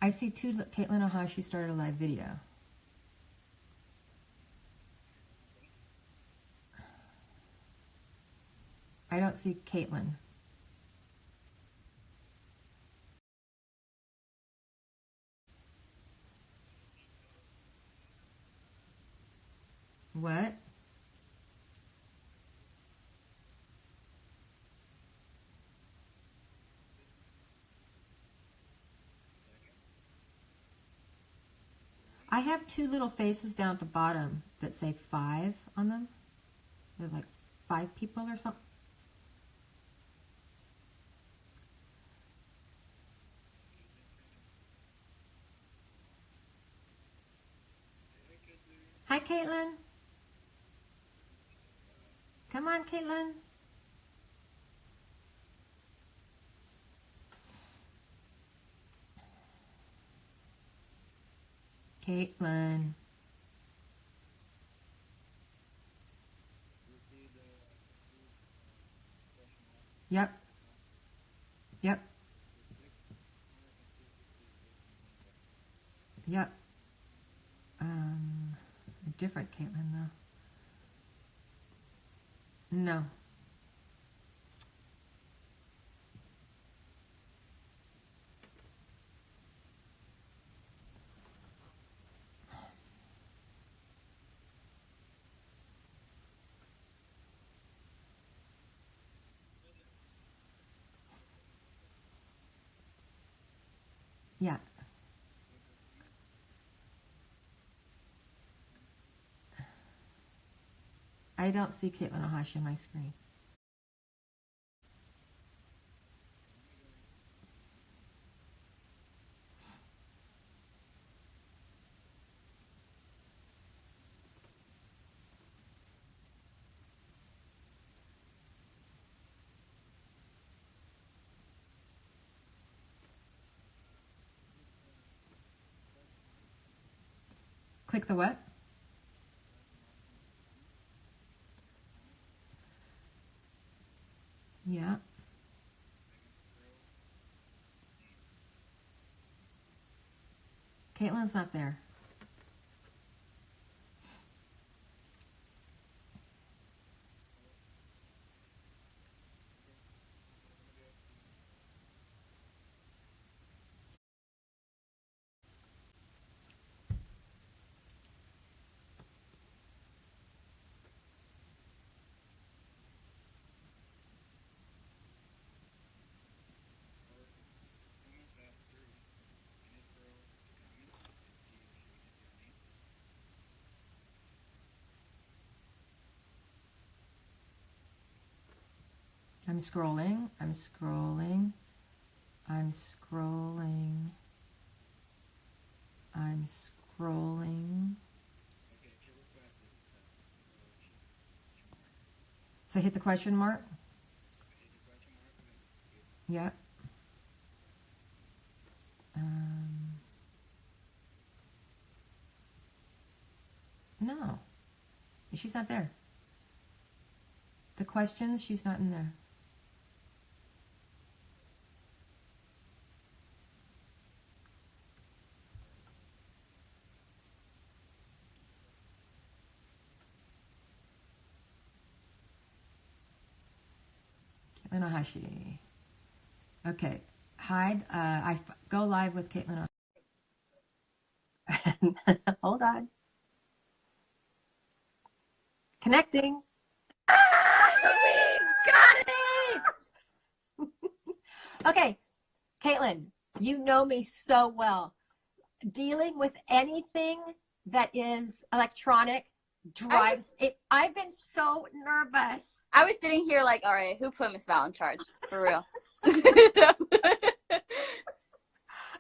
I see too, Katelyn Ohashi started a live video. I don't see Katelyn. What? I have two little faces down at the bottom that say 5 on them. They're like 5 people or something. Hi, Katelyn. Come on, Katelyn. Katelyn. Yep. Yep. Yep. A different Katelyn though. No. Yeah. I don't see Katelyn Ohashi on my screen. Click the what? Yeah. Katelyn's not there. I'm scrolling. I'm scrolling. I'm scrolling. I'm scrolling. So hit the question mark. Yep. No, she's not there. The questions, she's not in there. Katelyn Ohashi. Okay, hide. I go live with Katelyn Ohashi. Hold on. Connecting. We got it! Okay, Katelyn, you know me so well. Dealing with anything that is electronic drives it. I've been so nervous. I was sitting here like, all right, who put Miss Val in charge? For real.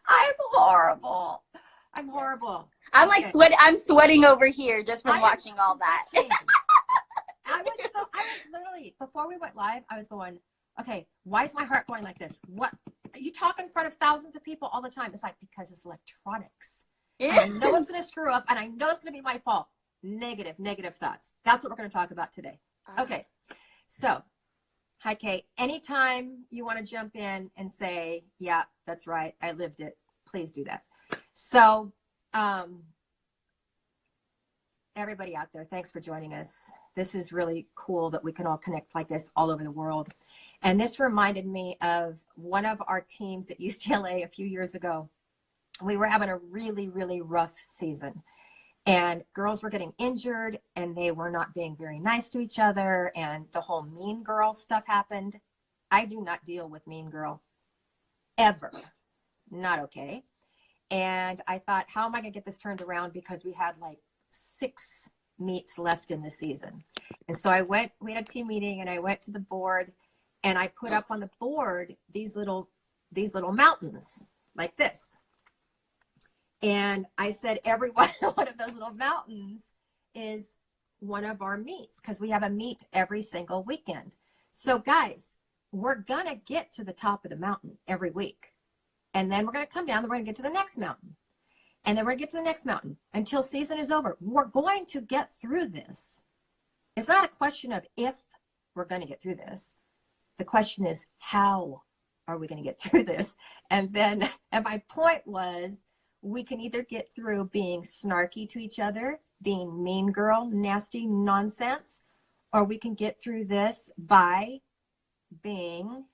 I'm horrible. I'm horrible. I'm like I'm sweating over here just from watching all that. I was literally, before we went live, I was going, okay, why is my heart going like this? What? You talk in front of thousands of people all the time. It's like, because it's electronics. Yeah. I know it's going to screw up, and I know it's going to be my fault. Negative thoughts. That's what we're going to talk about today. Okay. So, hi, Kate. Anytime you want to jump in and say, yeah, that's right, I lived it, please do that. So, everybody out there, thanks for joining us. This is really cool that we can all connect like this all over the world. And this reminded me of one of our teams at UCLA a few years ago. We were having a really, really rough season. And girls were getting injured and they were not being very nice to each other. And the whole mean girl stuff happened. I do not deal with mean girl ever. Not okay. And I thought, how am I going to get this turned around? Because we had like 6 meets left in the season. And so we had a team meeting and I went to the board and I put up on the board these little mountains like this. And I said, every one of those little mountains is one of our meets because we have a meet every single weekend. So guys, we're going to get to the top of the mountain every week. And then we're going to come down and we're going to get to the next mountain. And then we're going to get to the next mountain until season is over. We're going to get through this. It's not a question of if we're going to get through this. The question is, how are we going to get through this? And my point was, we can either get through being snarky to each other, being mean girl, nasty nonsense, or we can get through this by being,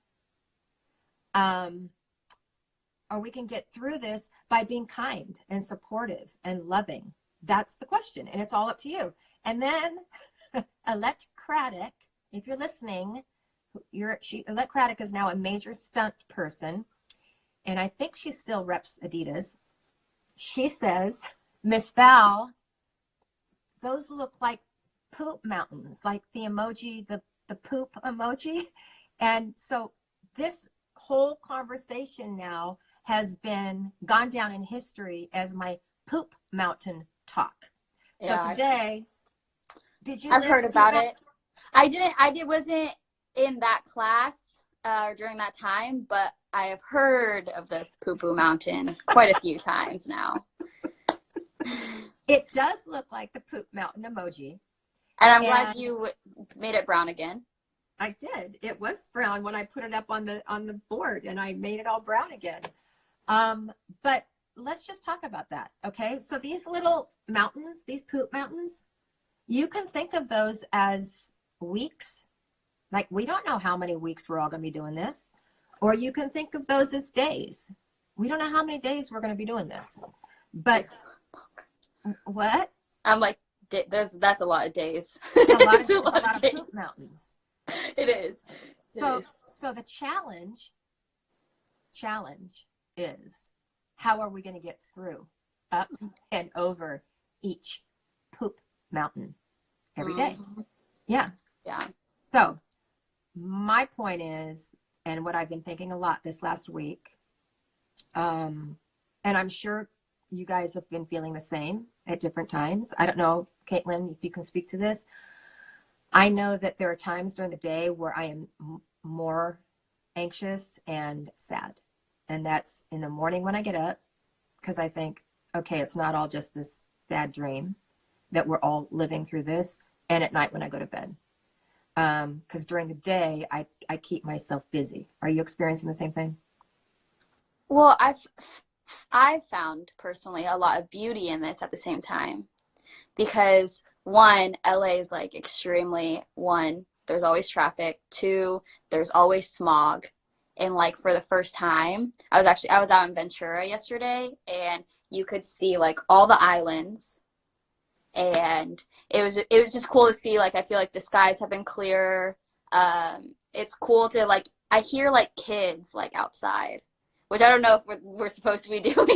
kind and supportive and loving. That's the question, and it's all up to you. And then Alette Craddock, if you're listening, Alette Craddock is now a major stunt person, and I think she still reps Adidas. She says, Miss Val, those look like poop mountains, like the emoji, the poop emoji. And so this whole conversation now has gone down in history as my poop mountain talk. So today, I've heard about it. I wasn't in that class during that time, but I have heard of the poo-poo mountain quite a few times now. It does look like the poop mountain emoji. And I'm glad you made it brown again. I did. It was brown when I put it up on the board, and I made it all brown again. But let's just talk about that, okay? So these little mountains, these poop mountains, you can think of those as weeks. Like, we don't know how many weeks we're all going to be doing this. Or you can think of those as days. We don't know how many days we're going to be doing this. But what? I'm like, that's a lot of days. A lot of poop mountains. It is. So the challenge is, how are we going to get through up and over each poop mountain every day? Yeah. So my point is, and what I've been thinking a lot this last week, and I'm sure you guys have been feeling the same at different times. I don't know, Katelyn, if you can speak to this. I know that there are times during the day where I am more anxious and sad. And that's in the morning when I get up, because I think, okay, it's not all just this bad dream, that we're all living through this, and at night when I go to bed. Because during the day, I keep myself busy. Are you experiencing the same thing? Well, I've found personally a lot of beauty in this at the same time, because one, LA is like extremely, there's always traffic. 2, there's always smog. And like for the first time, I was out in Ventura yesterday, and you could see like all the islands, and it was just cool to see. Like, I feel like the skies have been clearer. It's cool to like, I hear like kids like outside, which I don't know if we're supposed to be doing.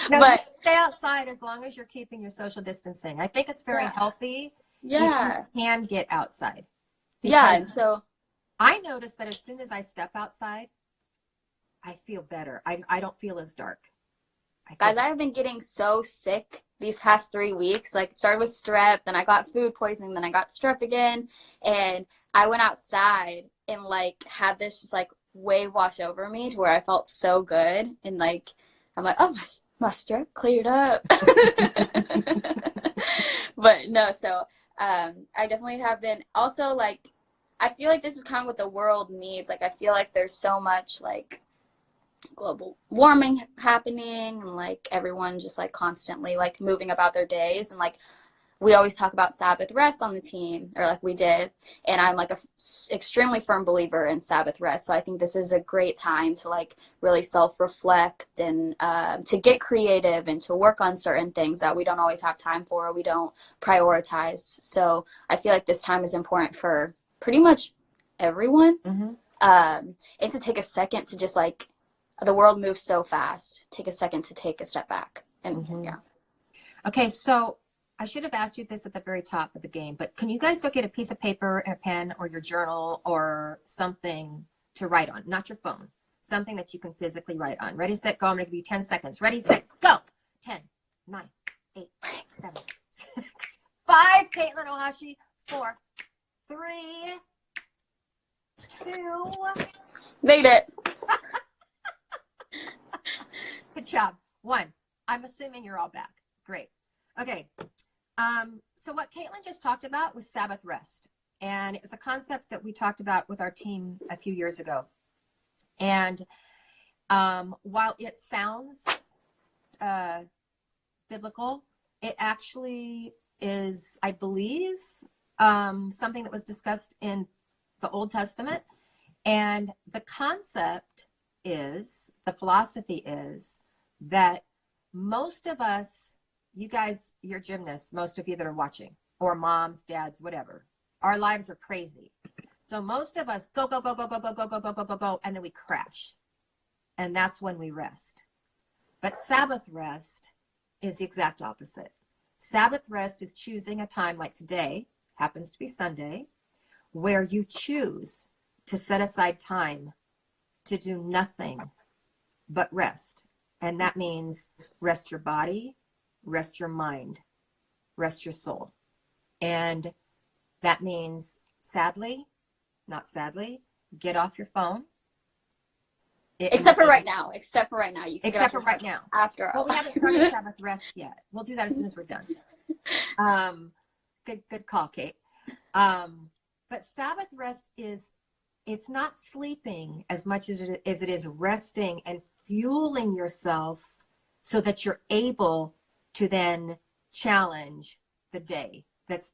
No, but stay outside as long as you're keeping your social distancing. I think it's very healthy. Yeah. If you can get outside. Yeah, and so I notice that as soon as I step outside, I feel better. I don't feel as dark. Guys, I have been getting so sick these past 3 weeks. Like, it started with strep, then I got food poisoning, then I got strep again. And I went outside and like had this just like wave wash over me to where I felt so good. And like, I'm like, oh, my strep cleared up. But no, so I definitely have been also like, I feel like this is kind of what the world needs. Like, I feel like there's so much like global warming happening and like everyone just like constantly like moving about their days, and like we always talk about Sabbath rest on the team, or like we did, and I'm like a extremely firm believer in Sabbath rest. So I think this is a great time to like really self-reflect and to get creative and to work on certain things that we don't always have time for, or we don't prioritize. So I feel like this time is important for pretty much everyone. Mm-hmm. And to take a second to just like, the world moves so fast, take a second to take a step back. And Mm-hmm. yeah. Okay, so I should have asked you this at the very top of the game, but can you guys go get a piece of paper and a pen or your journal or something to write on? Not your phone. Something that you can physically write on. Ready, set, go. I'm going to give you 10 seconds. Ready, set, go. 10, 9, 8, 7, 6, 5. Katelyn, Ohashi. 4, 3, 2. Made it. Good job. 1. I'm assuming you're all back. Great. Okay. So what Katelyn just talked about was Sabbath rest. And it's a concept that we talked about with our team a few years ago. And while it sounds biblical, it actually is, I believe, something that was discussed in the Old Testament. And the concept is, the philosophy is that most of us, you guys, you're gymnasts, most of you that are watching, or moms, dads, whatever, our lives are crazy. So most of us go, go, go, go, go, go, go, go, go, go, go, go, and then we crash. And that's when we rest. But Sabbath rest is the exact opposite. Sabbath rest is choosing a time like today, happens to be Sunday, where you choose to set aside time to do nothing but rest. And that means rest your body, rest your mind, rest your soul. And that means, sadly, not sadly, get off your phone. Except for right now. Except for right now. You can Except for right now. After well, we haven't started Sabbath rest yet. We'll do that as soon as we're done. Good call, Kate. But Sabbath rest is, it's not sleeping as much as it is resting and fueling yourself so that you're able to then challenge the day that's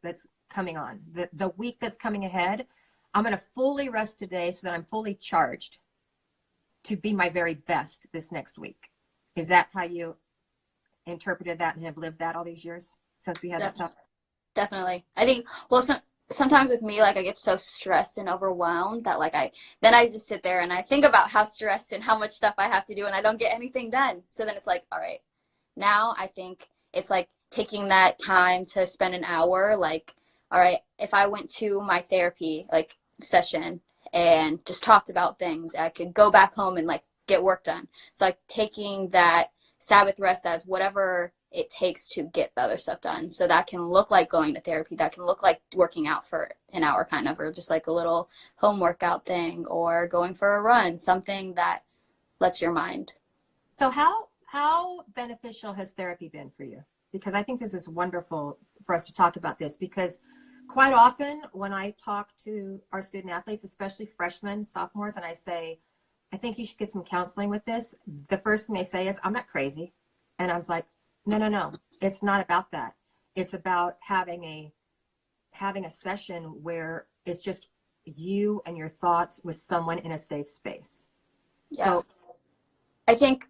coming on, the week that's coming ahead. I'm going to fully rest today so that I'm fully charged to be my very best this next week. Is that how you interpreted that and have lived that all these years since we had that talk? Definitely. I think, well, sometimes with me, like I get so stressed and overwhelmed that like I just sit there and I think about how stressed and how much stuff I have to do and I don't get anything done. So then it's like, all right, now I think it's like taking that time to spend an hour, like, all right, if I went to my therapy like session and just talked about things, I could go back home and like get work done. So like taking that Sabbath rest as whatever it takes to get the other stuff done. So that can look like going to therapy, that can look like working out for an hour kind of, or just like a little home workout thing, or going for a run, something that lets your mind. So how beneficial has therapy been for you? Because I think this is wonderful for us to talk about this, because quite often when I talk to our student athletes, especially freshmen, sophomores, and I say, I think you should get some counseling with this, the first thing they say is, I'm not crazy. And I was like, no, it's not about that. It's about having a session where it's just you and your thoughts with someone in a safe space. Yeah. So I think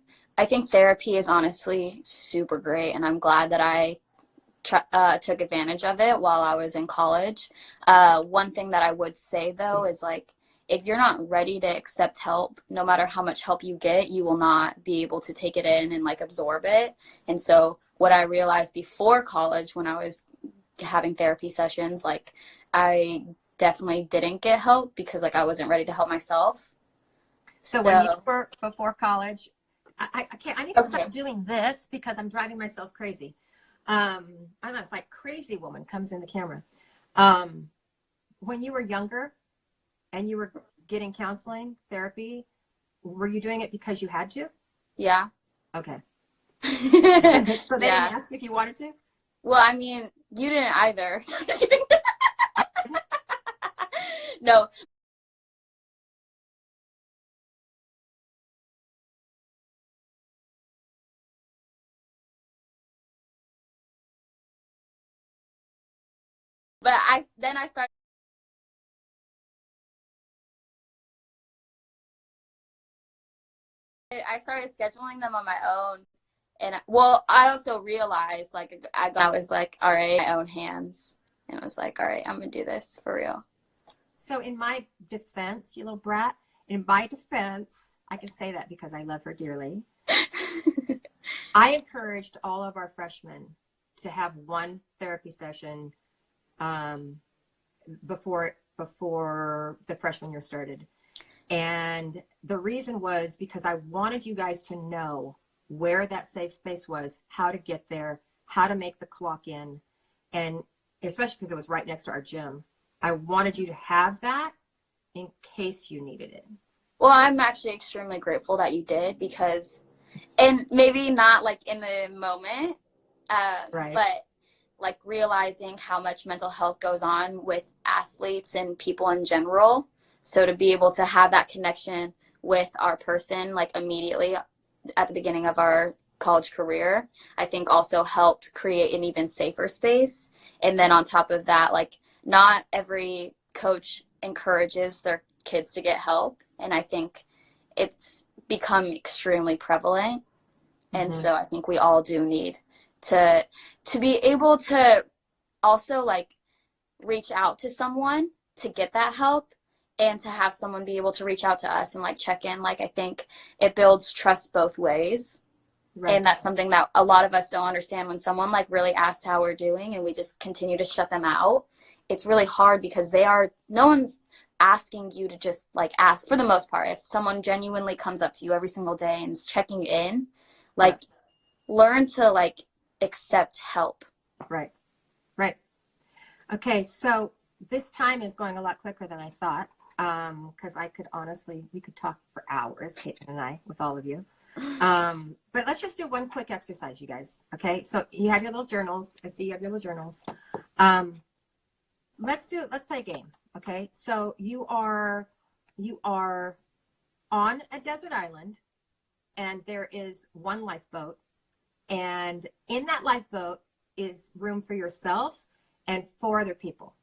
therapy is honestly super great, and I'm glad that I took advantage of it while I was in college. One thing that I would say though is like, if you're not ready to accept help, no matter how much help you get, you will not be able to take it in and like absorb it. And so what I realized before college when I was having therapy sessions, like I definitely didn't get help because like I wasn't ready to help myself. So when you were before college, I can't, I need to stop doing this because I'm driving myself crazy. I don't know, it's like crazy woman comes in the camera. When you were younger and you were getting counseling, therapy, were you doing it because you had to? Yeah. Okay. So they didn't ask if you wanted to? Well, I mean, you didn't either. No. But I started scheduling them on my own. And well, I also realized like I was like, all right, my own hands. And I was like, all right, I'm gonna do this for real. So in my defense, you little brat, in my defense, I can say that because I love her dearly. I encouraged all of our freshmen to have one therapy session before the freshman year started. And the reason was because I wanted you guys to know where that safe space was, how to get there, how to make the clock in, and especially because it was right next to our gym. I wanted you to have that in case you needed it. Well, I'm actually extremely grateful that you did because, and maybe not like in the moment, Right. but like realizing how much mental health goes on with athletes and people in general. So to be able to have that connection with our person like immediately at the beginning of our college career, I think also helped create an even safer space. And then on top of that, like not every coach encourages their kids to get help. And I think it's become extremely prevalent. And so I think we all do need to be able to also like reach out to someone to get that help, and to have someone be able to reach out to us and like check in. Like I think it builds trust both ways. Right. And that's something that a lot of us don't understand. When someone like really asks how we're doing and we just continue to shut them out, it's really hard because no one's asking you to just like ask. For the most part, if someone genuinely comes up to you every single day and is checking in, like learn to like accept help. Right. Okay, so this time is going a lot quicker than I thought, because we could talk for hours, Katelyn and I, with all of you. But let's just do one quick exercise, you guys. Okay, so you have your little journals. I see you have your little journals. Let's play a game. Okay, so you are on a desert island, and there is one lifeboat, and in that lifeboat is room for yourself and 4 other people,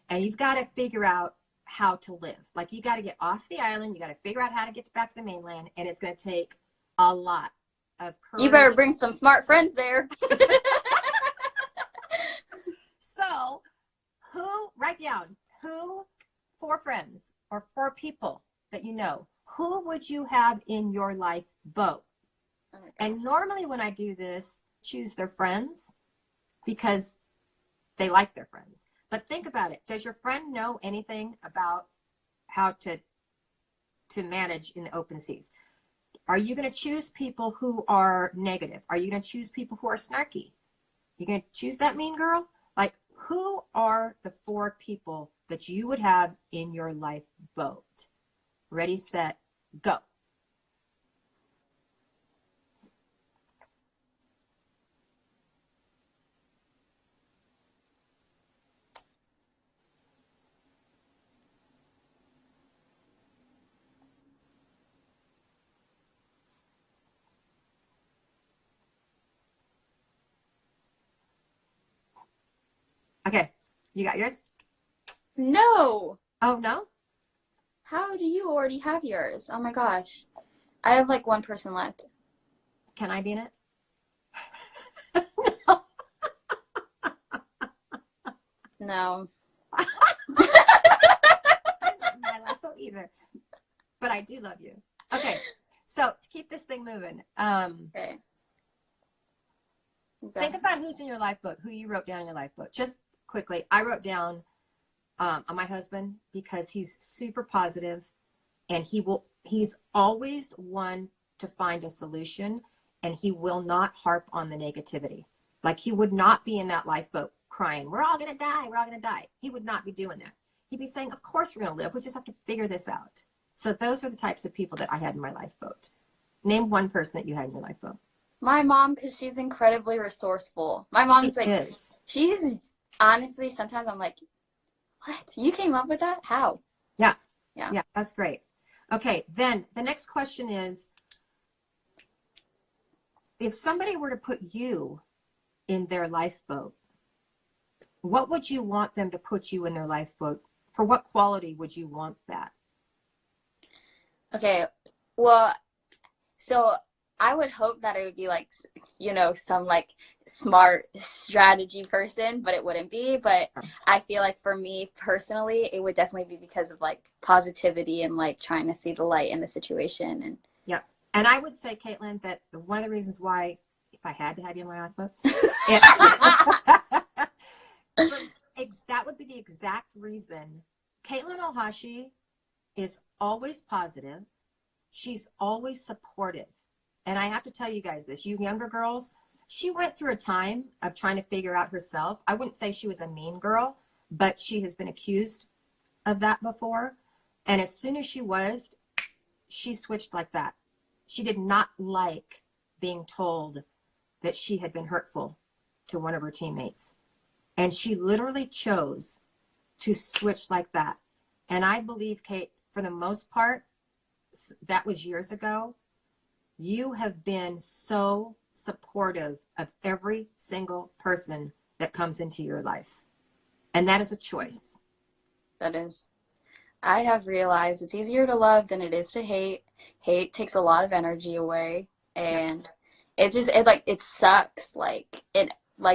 and you've got to figure out how to live. Like you got to get off the island, you got to figure out how to get back to the mainland, and it's going to take a lot of courage. You better bring some smart friends there. So write down 4 friends or 4 people that you know. Who would you have in your lifeboat? And normally when I do this, choose their friends because they like their friends. But think about it. Does your friend know anything about how to manage in the open seas? Are you going to choose people who are negative? Are you going to choose people who are snarky? You going to choose that mean girl? Like, who are the 4 people that you would have in your lifeboat? Ready, set, go. Okay, you got yours? No. Oh, no? How do you already have yours? Oh my gosh. I have like 1 person left. Can I be in it? No. My lifeboat either. But I do love you. Okay, so to keep this thing moving, Okay. Think about who's in your lifeboat, who you wrote down in your lifeboat. Just quickly, I wrote down on my husband because he's super positive, and he's always one to find a solution, and he will not harp on the negativity. Like he would not be in that lifeboat crying, we're all gonna die. He would not be doing that. He'd be saying, of course we're gonna live, we just have to figure this out. So those are the types of people that I had in my lifeboat. Name 1 person that you had in your lifeboat. My mom, because she's incredibly resourceful. My mom's she's honestly, sometimes I'm like, what? You came up with that? How? Yeah, that's great. Okay, then the next question is, if somebody were to put you in their lifeboat, what would you want them to put you in their lifeboat? For what quality would you want that? Okay, well, so I would hope that it would be like, you know, some like smart strategy person, but it wouldn't be. But I feel like for me personally, it would definitely be because of like positivity and like trying to see the light in the situation. And Yep. And I would say, Katelyn, that one of the reasons why, if I had to have you in my lifeboat, that would be the exact reason. Katelyn Ohashi is always positive. She's always supportive. And I have to tell you guys this, you younger girls, she went through a time of trying to figure out herself. I wouldn't say she was a mean girl, but she has been accused of that before. And as soon as she switched like that. She did not like being told that she had been hurtful to one of her teammates. And she literally chose to switch like that. And I believe, Kate, for the most part, that was years ago. You have been so supportive of every single person that comes into your life. And that is a choice. that is, I have realized it's easier to love than it is to hate. Hate takes a lot of energy away, and it sucks like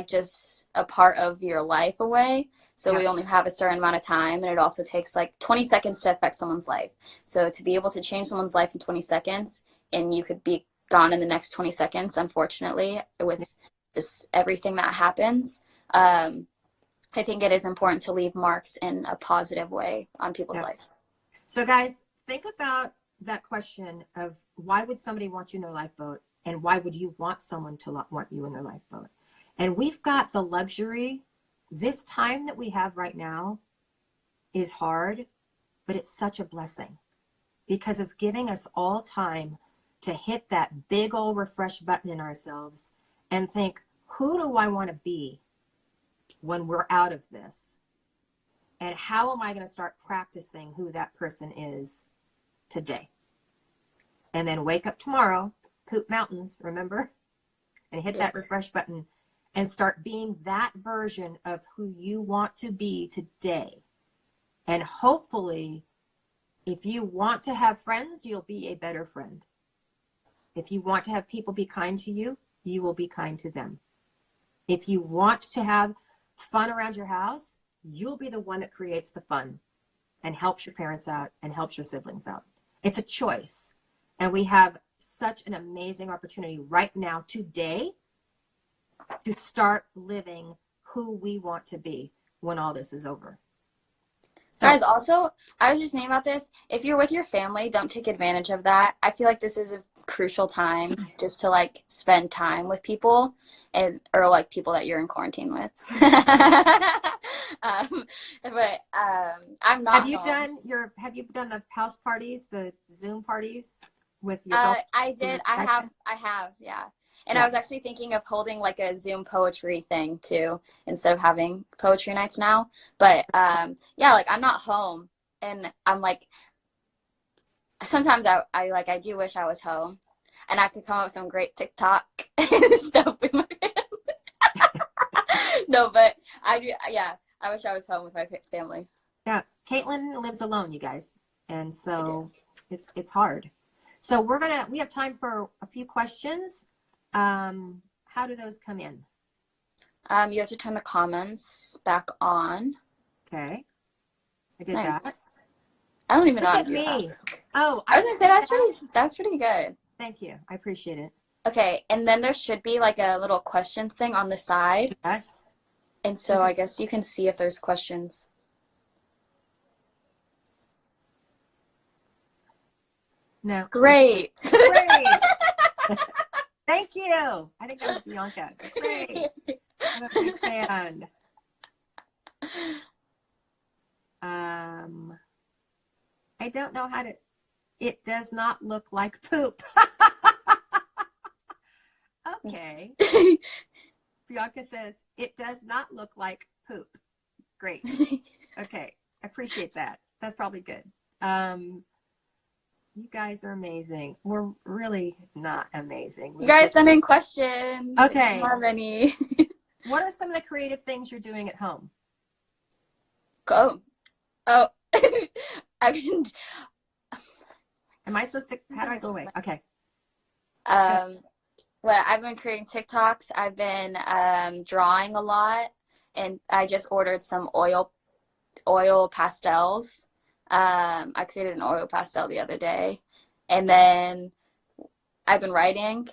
just a part of your life away. So we only have a certain amount of time, and it also takes like 20 seconds to affect someone's life. So to be able to change someone's life in 20 seconds, and you could be gone in the next 20 seconds, unfortunately, with just everything that happens. I think it is important to leave marks in a positive way on people's life. So guys, think about that question of why would somebody want you in their lifeboat, and why would you want someone to want you in their lifeboat? And we've got the luxury, this time that we have right now is hard, but it's such a blessing because it's giving us all time to hit that big old refresh button in ourselves and think, who do I want to be when we're out of this? And how am I going to start practicing who that person is today? And then wake up tomorrow, poop mountains, remember? And hit that refresh button and start being that version of who you want to be today. And hopefully, if you want to have friends, you'll be a better friend. If you want to have people be kind to you, you will be kind to them. If you want to have fun around your house, you'll be the one that creates the fun and helps your parents out and helps your siblings out. It's a choice. And we have such an amazing opportunity right now, today, to start living who we want to be when all this is over. So, guys, also, I was just thinking about this. If you're with your family, don't take advantage of that. I feel like this is a crucial time just to like spend time with people or like people that you're in quarantine with. I'm not. Have you done the house parties, the Zoom parties with your? I did. I have. Yeah. And I was actually thinking of holding like a Zoom poetry thing too, instead of having poetry nights now. But like I'm not home, and I'm like, sometimes I do wish I was home, and I could come up with some great TikTok stuff with my family. No, but I do. Yeah, I wish I was home with my family. Yeah, Katelyn lives alone, you guys, and so it's hard. So we have time for a few questions. How do those come in? You have to turn the comments back on. Okay, I did that. I don't even know how Look to do at me. that. Oh, I was gonna say that's pretty good. Thank you. I appreciate it. Okay, and then there should be like a little questions thing on the side. Yes. And so I guess you can see if there's questions. No. Great. Great. Thank you. I think that was Bianca. Great. I'm a big fan. I don't know how to. It does not look like poop. Okay. Bianca says, it does not look like poop. Great. Okay. I appreciate that. That's probably good. You guys are amazing. We're really not amazing. You guys send in questions. Okay. How many? What are some of the creative things you're doing at home? Oh, I've been. Am I supposed to? How do I go away? Okay. Well, I've been creating TikToks. I've been drawing a lot, and I just ordered some oil pastels. I created an oil pastel the other day, and then I've been writing,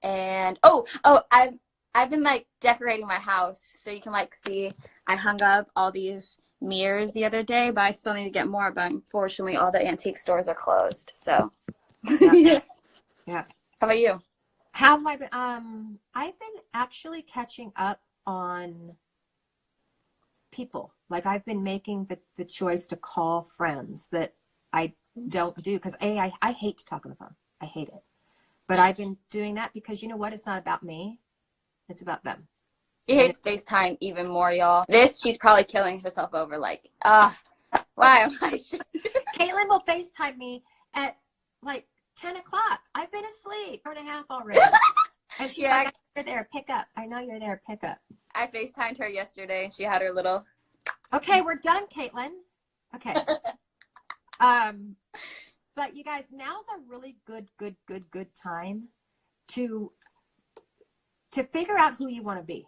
and I've been like decorating my house, so you can like see I hung up all these mirrors the other day, but I still need to get more. But unfortunately, all the antique stores are closed. So, Yeah. Yeah. How about you? How have I been? I've been actually catching up on people. Like I've been making the choice to call friends that I don't do because I hate to talk on the phone. I hate it. But I've been doing that because you know what? It's not about me. It's about them. She hates FaceTime even more, y'all. She's probably killing herself over like, why am I? Katelyn will FaceTime me at like 10 o'clock. I've been asleep 1.5 already. And she's like, I know you're there, pick up. I know you're there, pick up. I FaceTimed her yesterday and she had her little. Okay, we're done, Katelyn. Okay. But you guys, now's a really good time to figure out who you want to be.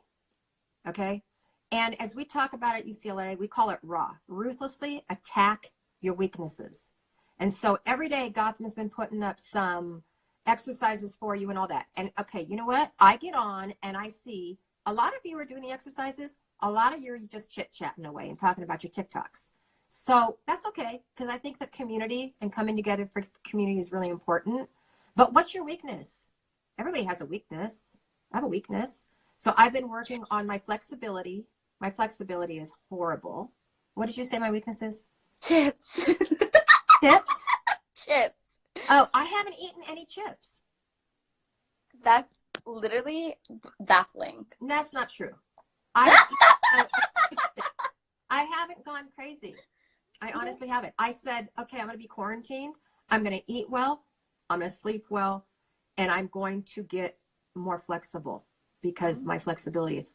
Okay. And as we talk about at UCLA, we call it RAW, ruthlessly attack your weaknesses. And so every day Gotham has been putting up some exercises for you and all that. And okay, you know what? I get on and I see a lot of you are doing the exercises. A lot of you are just chit-chatting away and talking about your TikToks. So that's okay, because I think the community and coming together for community is really important. But what's your weakness? Everybody has a weakness. I have a weakness. So I've been working on my flexibility. My flexibility is horrible. What did you say my weakness is? Chips. Chips? Chips. Oh, I haven't eaten any chips. That's literally baffling. That's not true. I haven't gone crazy. I honestly haven't. I said, okay, I'm going to be quarantined. I'm going to eat well. I'm going to sleep well. And I'm going to get more flexible because my flexibility is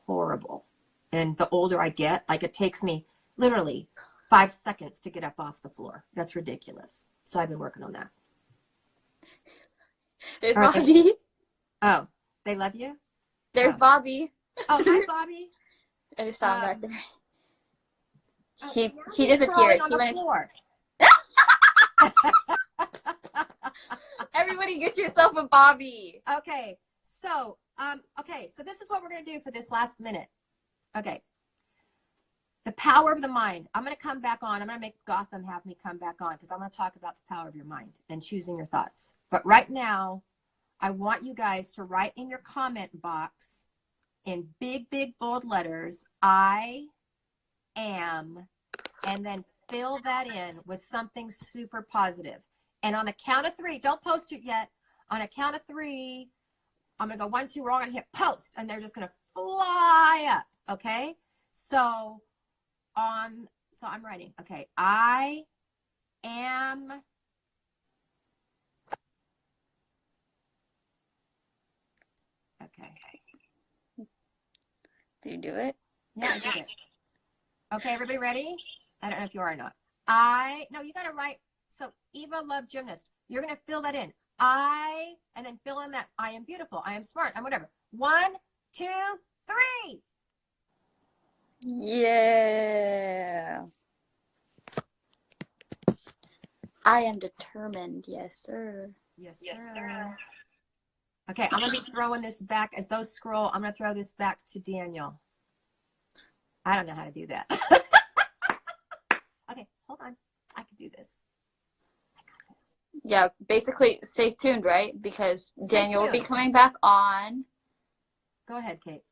horrible. And the older I get, like it takes me literally 5 seconds to get up off the floor. That's ridiculous. So I've been working on that. There's Bobby. Oh, they love you? There's Bobby. Oh, hi, Bobby. I just saw him back there. He He's disappeared. On He the went. floor. Everybody get yourself a Bobby. Okay. So, so this is what we're going to do for this last minute. Okay. The power of the mind. I'm going to come back on. I'm going to make Gotham have me come back on because I'm going to talk about the power of your mind and choosing your thoughts. But right now, I want you guys to write in your comment box in big, bold letters, I am, and then fill that in with something super positive. And on the count of 3, don't post it yet. On a count of 3, I'm going to go 1, 2, we're all going to hit post, and they're just going to fly up, okay? So I'm writing, okay, I am, okay. Did you do it? Yeah, I did it. Okay, everybody ready? I don't know if you are or not. No, you got to write. So Eva loved gymnast. You're going to fill that in. And then fill in that I am beautiful. I am smart. I'm whatever. 1, 2, 3. Yeah. I am determined. Yes, sir. Yes, sir. Okay, I'm going to be throwing this back. As those scroll, I'm going to throw this back to Daniel. I don't know how to do that. Okay, hold on. I can do this. I got this. Yeah, basically stay tuned, right? Because Daniel will be tuned. coming back on. Go ahead, Kate.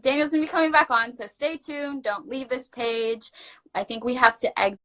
Daniel's going to be coming back on, so stay tuned. Don't leave this page. I think we have to exit.